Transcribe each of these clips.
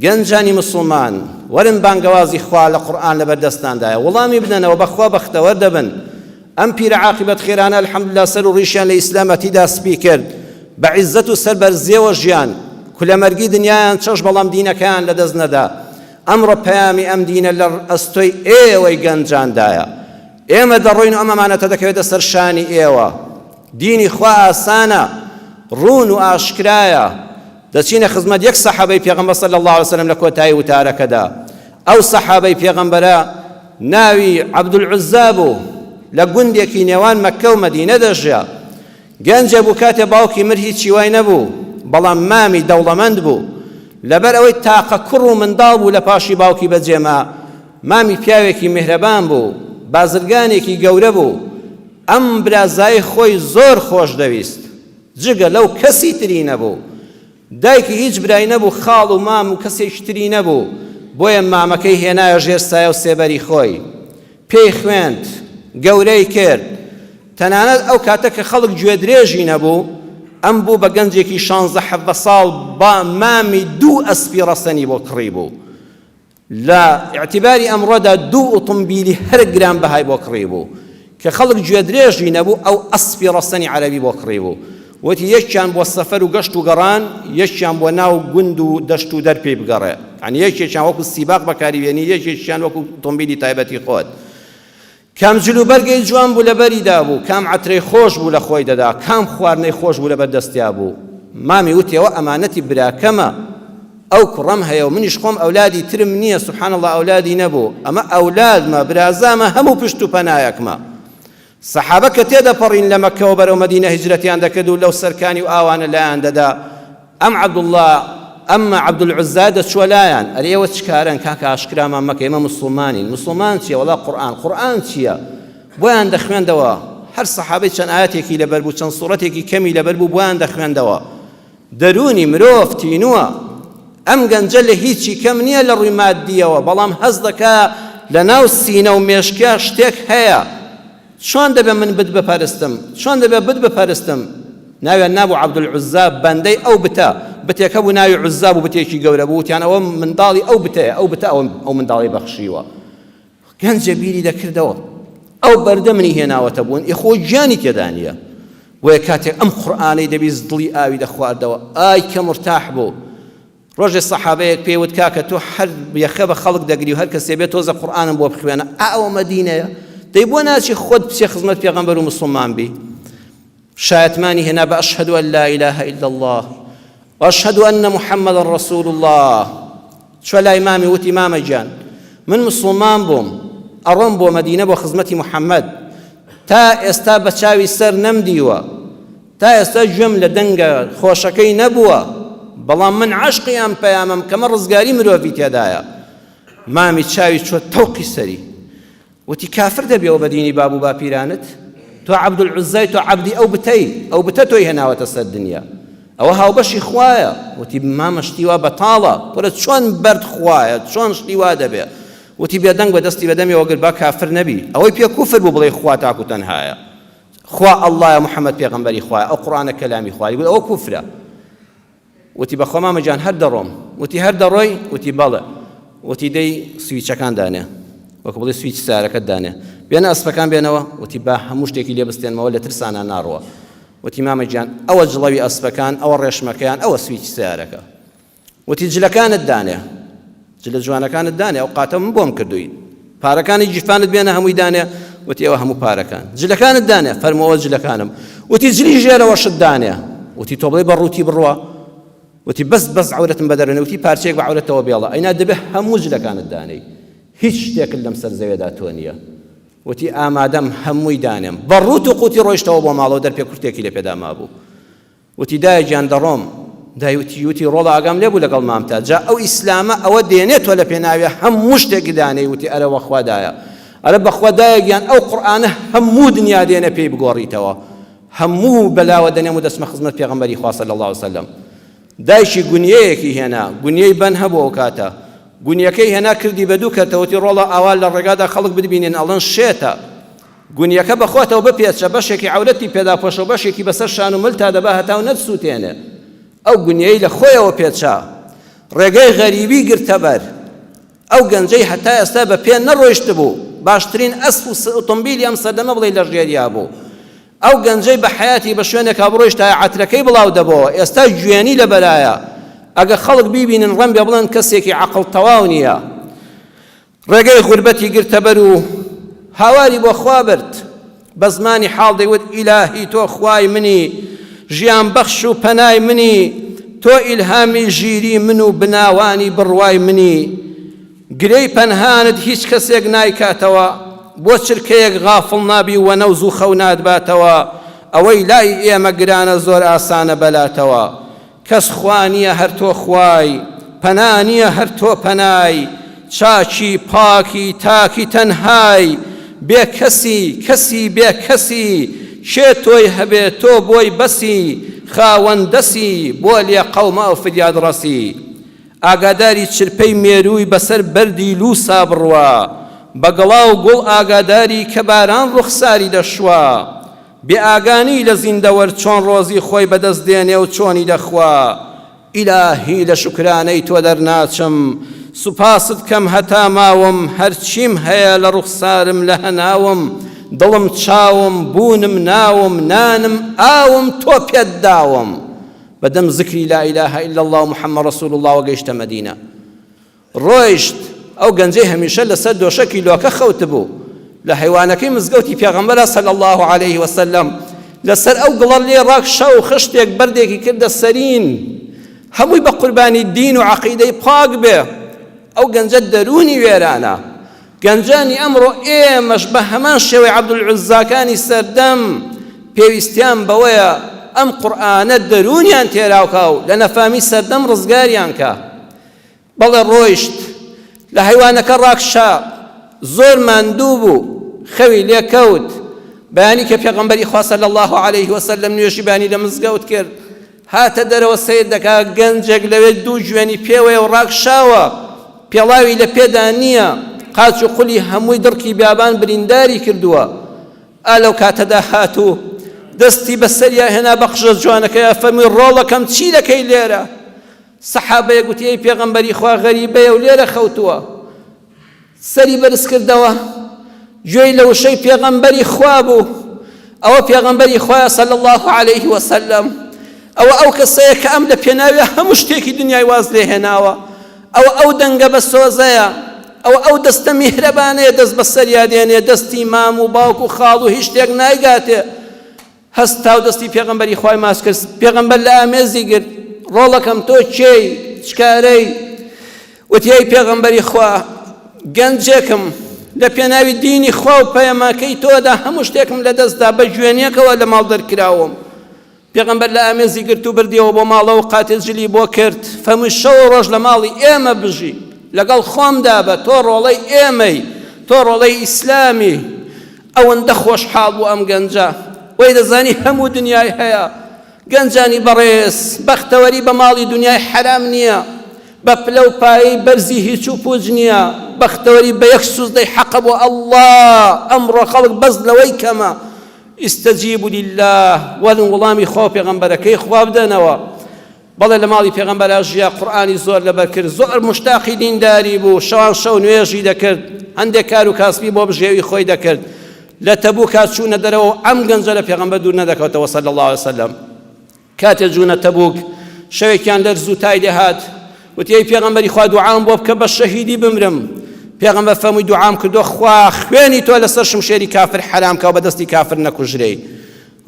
گەنجانی مسلمان وەرن بانگەوازی خوا لە قورئان لەبەردەستاندایە وەڵامی بدەنەوە بەخوا بەختەوەر دەبن ئەم پیرە عاقبەت خێرانە الحەمدوللا سەر و ڕیشیان لە ئیسلامەتیدا سپی کرد بە عیزەت و سەربەرزیەوە ژیان کولەمەرگی دنیایان چەش بەڵام دینەکەیان لەدەست نەدا ئەمڕۆ پەیامی ئەم دینە لە ئەستۆی ئێوەی گەنجاندایە ئێمە دەڕۆین و ئەم ئەمانەتە دەکەوێتە سەر شانی ئێوە دینی خوا ئاسانە ڕوون و ئاشکرایە دەچینە خزمەت یەک سەحابەی پێغەمبەر صلی الله علیه وسلم لە کۆتایی وتارەکەدا ئەو سەحابەی پێغەمبەرە ناوی عەبدولعوزا بوو لە گوندێکی نێوان مەککە و مەدینە دەژیا گەنجە بوو کاتێ باوکی مر هیچی وای نەبوو بەڵام مامی دەوڵەمەند بوو لەبەر ئەوەی تاقە کوڕ و منداڵ بوو لە پاشی باوکی بەجێما مامی پیاوێکی میهرەبان بوو بازرگانێکی گەورە بوو ئەم برازای خۆی زۆر خۆش دەویست جگە لەو کەسی تری نەبوو دایکی هیچ برای نەبوو خاڵ و مام و کەسێکی تری نەبوو بۆیە مامەکەی هێنایە ژێر سایە و سێبەری خۆی پێی خوێند گەورەی کرد تەنانەت ئەو کاتە کە خەڵک گوێ درێژی نەبوو ئەم بوو بە گەنجێکی 16 ساڵ با مامی 2 ئەسپی ڕەسەنی بۆ کڕی بوو لە ئیعتیباری ئەمڕۆدا 2 ئۆتۆمبیلی هەر گران بەهای بۆ کڕی بوو کە خەڵک گوێ درێژی نەبوو ئەو ئەسپی ڕەسەنی عەرەبی بۆ کڕی بوو وتی یەکیان بۆ سەفەر و گەشت و گەڕان یەکیان بۆ ناو گوند و دەشت و دەرپێ بگەڕێ یعنی یەکێکیان وەکو سیباق بەکاریبێنی یەکێکیان وەکو ئۆتۆمبیلی تایبەتی خۆت کام جلوبەرگەی جوان بوو لە بەریدا بوو کام عەترەی خۆش بوو لە خۆی دەدا کام خواردنەی خۆش بوو لە بەردەستیا بوو مامی وتی ئەوە ئەمانەتی براکەمە ئەو کوڕەم هەیە و منیش خۆم ئەولادی ترم نییە سوبحان الله ئەولادی نەبوو ئەمە ئەولادمە برازامە هەموو پشت و پەنایەکمە سەحابە کە تێدەپەڕین لە مەککەوە بەرەو مەدینە هیجرەتیان دەکرد و لەو سەرکانی و ئاوانە لایان دەدا ئەم عەبدوڵڵا ئەمە عەبدولعوزا دەچووە لایان ئەرێ ئێوە چکارن کاکە ئاشکرامان مەکە ئێمە موسڵمانین موسڵمان چییە وەڵا قورئان چییە بۆیان دەخوێندەوە هەر سەحابەی چەند ئاەتێکی لەبەر بوو چەند سوڕەتێکی کەمی لەبەر بوو بۆیان دەخوێندەوە دەرونی مرۆڤ تینووە ئەم گەنجە لە هیچی کەم نییە لە ڕووی مادیەوە بەڵام هەز دەکا لە ناو سینە و مێشکیا شتێک هەیە چۆن دەبێ من بت بپەرستم چۆن دەبێ بت بپەرستم ناویان نابوو عەبدولعوزا بەندەی ئەو بتە بتێکە بوو ناوی عوزا بوو بتێکی گەورە بوو وتیان ئەوە منداڵی ئەو بتەیە ئەو بتە ئەو منداڵی بەخشیوە گەنجە بیری دەکردەوە ئەو بەردە منی هێناوەتە بوون ئێخۆ گیانی تێدا نییە وەیە کاتێک ئەم قورئانەی دەبیست دڵی ئاوی دەخواردەوە ئای کە مرتاح بوو ڕۆژێ سەحابەیەک پێیوت کاکە تۆ هەر یەخە بە خەڵک دەگری و هەر کەسێ بێت تۆزە قورئانم بۆ بخوێنە ئەوە مەدینەیە دەی بۆ ناچی خۆت بچێ خزمەت پێغەمبەر و موسڵمان بی شایەتمانی هێنا بە ئەشهەدو ئەن لا إله إلا الله وأشهد أن محمد رسول الله شو لا إمامي وتي إمام جان من مسلمان بوم أرم بو مدينة بو خزمتي محمد تا استا بچاوي سر نمديوا تا استا جملة دنگا خوشكي نبوا بلان من عشقي أم بيامم كما رزقاري مروفي تيدايا مامي چاوي شو توقي سري وتي كافر دبي أو بديني بابو باپيرانت تو عەبدولعوزای تو عەبدی ئەو بتە تۆی هێناوەتە سەر دنیا ئەوە هاوبەشی خوایە وتی مامە شتی وا بەتاڵە وەرە چۆن بەرد خوایە چۆن شتی وا دەبێ وتی بێدەنگ بە دەستی بەدەمیەوە گر با کافر نەبی ئەوەی پێ کوفر بوو بڵێ خوا تاکو تەنهایە خوا ئەڵڵایە محەممەد پێغەمبەری خوایە ئەو قورئانە کەلامی خوایە گوت ئەوە کوفرە وتی بەخوا مامەجان هەر دەڕۆم وتی هەر دەڕۆی وتی بەڵێ وتی دەی سویچەکان دانێ وەکو بڵێ سویچ سارەکەت دانێ بێنە ئەسپەکان بێنەوە وتی با هەموو شتێکی لێ بستێنمەوە لە ترسانە ناڕوە وتی مامەجان ئەوە جڵەوی ئەسپەکان ئەوە ڕێشمەکەیان ئەوە سویچ سیارەکە وتی جلەکانت دانێ جلە جوانەکانت دانێ ئەو قاتە من بۆم کردووی پارەکانی جیفانت بێنە هەمووی دانێ وتی ئەوە هەموو پارەکان جلەکانت دانێ فەرمەوە جلەکانم وتی جلی ژێرەوەشت دانێ وتی تۆ بڵێ بەڕووتی بڕوە وتی بەس عەورەتم بەدەرێنێ وتی پارچەیەک بە عەورەتەوە بێڵە ئەینا دەبێ هەموو جلەکانت دانەی هیچ شتێکت لەم سەر زەوێدا تۆ نییە وتی ئامادەم هەمووی دانێم بەڕووت و قوتی ڕۆیشتەوە بۆ ماڵەوە دەرپێ کورتێکی لە پێدا مابوو وتی دایە گیان دەڕۆم دایوتی ڕۆڵە ئاگام لێبوو لەگەڵ مامتا جا ئەو ئیسلامە ئەوە دێنێتەوە لە پێناوێ هەموو شتێکی دانەی وتی ئەرە وەخوا دایە ئەرە بەخوا دایە گیان ئەو قورئانە هەموو دنیا دێنە پێی بگۆڕیتەوە هەموو بەلاوە دەنێم و دەچمە خزمەت پێغەمبەری خوا صلی الله علیه وسلم دایشی گونیەیەکی هێنا گونیەی بەن هەبوو ئەو کاتە گونیەکەی هێنا کردی بە دوو کەتەوەتی ڕۆڵە ئاوا لە ڕێگادا خەڵک ببینێن ئەڵەن شێتە گونیەکە بەخۆتەوە بپێچە بەشێکی عەورەتی پێدا پۆشە و بەشێکی بەسەر شان و مل تا دەبا هەتاو نەتسووتێنێ ئەو گونیەی لە خۆیەوە پێچا ڕێگەی غەریبی گرتە بەر ئەو گەنجەی هەتا ئێستا بە پێ نەڕۆیشت بوو باشترین ئەسپ و ئۆتۆمبیلی ئەم سەردەمە بڵێ لە ژێریا بوو ئەو گەنجەی بە حیاتی بە شوێنێکا بڕۆیشتە عەترەکەی بڵاو دەبەوە ئێستا گوێنی لەبەرایە ئەگە خەڵک بیبینن ڕەم بێ بڵێن کەسێکی عەقڵ تەواو نییە ڕێگەی غوربەتی گرتە بەر و هاواری بۆ خوا برد بە زمانی حاڵ دەیوت ئیلاهی تۆ خوای منی ژیان بەخش و پەنای منی تۆ ئیلهامی ژیری من و بناوانی بڕوای منی گرەی پەنهانت هیچ کەسێک نایکاتەوە بۆ چرکەیەک غافڵ نابی و نەوز و خەو نادباتەوە ئەوەی لای ئێمە گرانە زۆر ئاسانە بەلاتەوە کەس خوا نییە هەر تۆ خوای پەنا نییە هەر تۆ پەنای چاکی پاکی تاکی تەنهای بێ کەسی بێ کەسی کێ تۆی هەبێ تۆ بۆی بەسی خاوەندەسی بۆ لێ قەومە و فریاد ڕەسی ئاگاداری چرپەی مێرووی بەسەر بەردی لووسا بڕوا بەگەڵا و گوڵ ئاگاداری کە باران ڕوخساری دەشوا بێ ئاگانی لە زیندەوەر چۆن ڕۆزی خۆی بەدەست دێنێ و چۆنی دەخوا ئیلاهی لە شوکرانەی تۆ دەرناچم سوپاست کەم هەتا ماوم هەرچیم هەیە لە ڕوخسارم لە هەناوم دڵم چاوم بوونم ناوم نانم ئاوم تۆ پێت داوم بەدەم زکری لا ئیلاهە ئیلا الله محەممەد ڕەسوول الله وەگەیشتە مەدینە ڕۆیشت ئەو گەنجەی هەمیشە لەسەر دۆشە کیلۆکە خەوت بوو لە حیوانەکەی مزگەوتی پێغەمبەرە صلی الله عليه وسلم لەسەر ئەو گڵە لێ ڕاکشا و خشتێک بەردێکی کردە سەرین هەمووی بە قوربانی دین و عەقیدەی پاک بێ ئەو گەنجە دەرونی وێرانە گەنجانی ئەمڕۆ ئێمەش بە هەمان شێوەی عەبدولعوزاکانی سەردەم پێویستیان بەوەیە ئەم قورئانە دەرونیان تێراوکە و لە نەفامی سەردەم ڕزگاریان کە بەڵێ ڕۆیشت لە حیوانەکە ڕاکشا زۆر ماندوو بوو خەوی لێکەوت بەیانی کە پێغەمبەری خوا صلی الله عليه وسلم نوێژیبانی لە مزگەوت کرد هاتە دەرەوە سەیر دەکا گەنجێک لەوێ دوو جوێنی پێوەیە و ڕاکشاوە پێڵاوی لە پێدا نییە قاچ و قولی هەمووی دڕکی بیابان برینداری کردووە ئالەو کاتەدا هاتوو دەستی بەسەریا هێنا بە قژە جوانەکەی فەرمووی ڕۆڵەکەم چی دەکەی لێرە سەحابەیە گوتی ئەی پێغەمبەری خوا غەریبەیە و لێرە خەوتووە سەری بەرز کردەوە گوێی لە وشەی پێغەمبەری خوا بوو ئەوە پێغەمبەری خوایە صلی الله عليه وسلم ئەو کەسەیە کە ئەم لە پێناوی هەموو شتێکی دنیای واز لێ هێناوە ئەو دەنگە بە سۆزەیە ئەو دەستە میهرەبانەیە دەست بە سەریا دێنێ دەستی مام و باوک و خاڵ و هیچ شتێک نایگاتێ هەستا و دەستی پێغەمبەری خوای ماچ کرد پێغەمبەر لە ئامێزی گرت ڕۆڵەکەم تۆ چێی چکارەی وتی ئەی پێغەمبەری خوا گەنجێکم لە پێناوی دینی خوا و پەیەماکەی تۆدا هەموو شتێکم لە دەستدا بە گوێنیەکەوە لە ماڵ دەرکراوم پێغەمبەر لە ئامێزی گرت و بردیەوە بۆ ماڵەوە قاتێ جلی بۆ کرد فەرمووی شەو و ڕۆژ لە ماڵی ئێمە بژی لەگەڵ خۆمدا بە تۆ ڕۆڵەی ئێمەی تۆ ڕۆڵەی ئیسلامی ئەوەندە خۆشحاڵ بوو ئەم گەنجە وەی دەزانی هەموو دنیای هەیە گەنجانی بەڕێز بەختەوەری بە ماڵی دنیای حرام نییە بە پلە و پایی بەرزی هیچ و پوچ نییە بەختەوەری بە یەک سوزدەی حەقە بۆ ئەڵڵا ئەمڕۆ خەڵک بەس لەوەی کەمە ئیستەجیبوا لله وەرن وەڵامی خوا پێغەمبەرەکەی خوا بدەنەوە بەڵێ لە ماڵی پێغەمبەر ژیا قورئانی زۆر لەبەر کرد زۆر مشتاقی دینداری بوو شەوان شەو نوێژی دەکرد هەندێک کار و کاسبی بۆ بژێوی خۆی دەکرد لە تەبووک چوونە دەرەوە ئەم گەنجە لە پێغەمبەر دوور نەدەکەوتەوە صلی الله عليه وسلم کاتێ چوونە تەبووک شەوێکیان لەرز و تای دەهات وتی ئەی پێغەمبەری خوا دوعام بۆ بکە بە شەهیدی بمرم پێغەمبەر فەرمووی دوعام کردو خوا خوێنی تۆ لەسەر شمشێری کافر حرام کە و بەدەستی کافر نەکوژرەی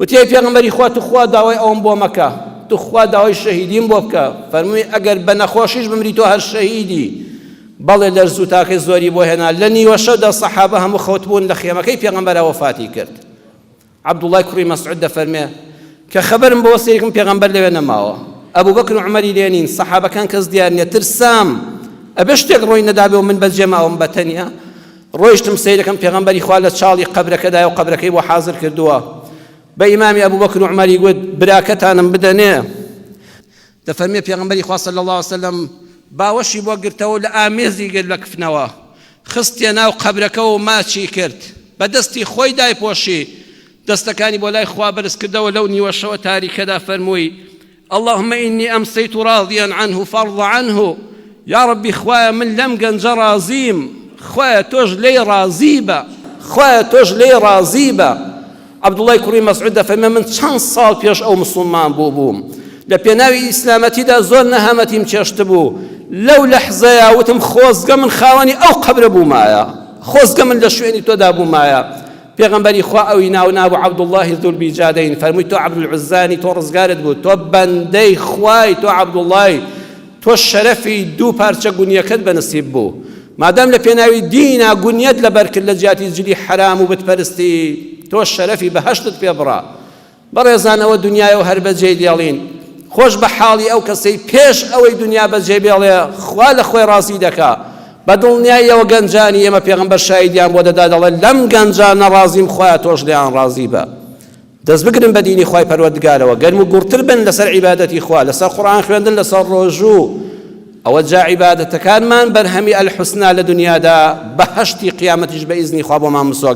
وتی ئەی پێغەمبەری خوا تو خوا داوای ئەوم بۆ مەکە تو خوا داوای شەهیدیم بۆ بکە فەرمووی ئەگەر بە نەخۆشیش بمری تۆ هەر شەهیدی بەڵێ لەرز و تاکەی زۆری بۆ هێنا لە نیوە شەودا سەحابە هەموو خەوت بوون لە خێمەکەی پێغەمبەرە وەفاتی کرد عەبدوڵای کوڕی مەسعود دەفەرمێ کە خەبەرم بەوە سەیرکم پێغەمبەر لەوێ نەماوە ئەبوو بەکر و عومەری لێ نین سەحابەکان کەس دیار نییە ترسام ئەبێ شتێک ڕۆی نەدابێ و من بەجێماوەم بەتەنیا ڕۆیشتم سەیرەکەم پێغەمبەری خوا لە چاڵی قەبرەکەدایە و قەبرەکەی بۆ حازر کردووە بە ئیمامی ئەبوو بەکر و عومەری گوت براکەتانم بدەنێ دەفەرمێ پێغەمبەری خوا صلی الله عليه وسلم باوەشی بۆ گرتەوە لە ئامێزی گرت لە کفنەوە خستیە ناو قەبرەکەەوە و ماچی کرد بە دەستی خۆی دایپۆشی دەستەکانی بۆ لای خوا بەرز کردەوە لەو نیوەشەوە تاریکەدا فەرمووی اللهم إني أمسيت راضيا عنه فارض عنه یا ڕەبی خوایە من لەم گەنجە ڕازیم، خوایە تۆش لێی ڕازی بە، خوایە تۆش لێی ڕازی بە. عەبدوڵای کوڕی مەسعود دەفەرمێ من چەند ساڵ پێش ئەو موسڵمان بووم، لە پێناوی ئیسلامەتیدا زۆر نەهامەتیم چێشت بوو، لەو لەحزەیە وتم خۆزگە من خاوەنی ئەو قەبرە بوومایە، خۆزگە من لە شوێنی تۆدا بوومایە. پێغەمبەری خوا ئەوی ناونابوو عەبدوڵڵاهی ذوالبیجادەین، فەرمووی تۆ عەبدولعوزانی تۆ ڕزگارت بوو، تۆ بەندەی خوای، تۆ عەبدوڵڵای، تۆ شەرەفی دوو پارچە گونیەکەت بەنسیب بوو. مادام لە پێناوی دینا گونیەت لەبەر کرد لە جیاتی جلی حرام و بتپەرستی، تۆ شەرەفی بەهەشتت پێ بڕا. بەڕێزانەوە دنیای و هەر بەجێ دێڵین، خۆش بە حاڵی ئەو کەسەی پێش ئەوەی دنیا بەجێ بێڵێ خوا لە خۆی ڕازی دەکا. بە دڵنیاییەوە گەنجانی ئێمە پێغەمبەر شایدیان بۆ دەدا، دەڵێ لەم گەنجانە ڕازیم، خوایە تۆش لێیان ڕازی بە. دەست بگرن بە دینی خوای پەروەردگارەوە، گەرم و گوڕتر بن لەسەر عیبادەتی خوا، لەسەر قورئان خوێندن، لەسەر ڕۆژوو. ئەوە جا عیبادەتەکانمان بەرهەمی ئەلحوسنا لە دنیادا، بەهەشتی قیامەتیش بە ئیزنی خوا بۆمان مسۆگە.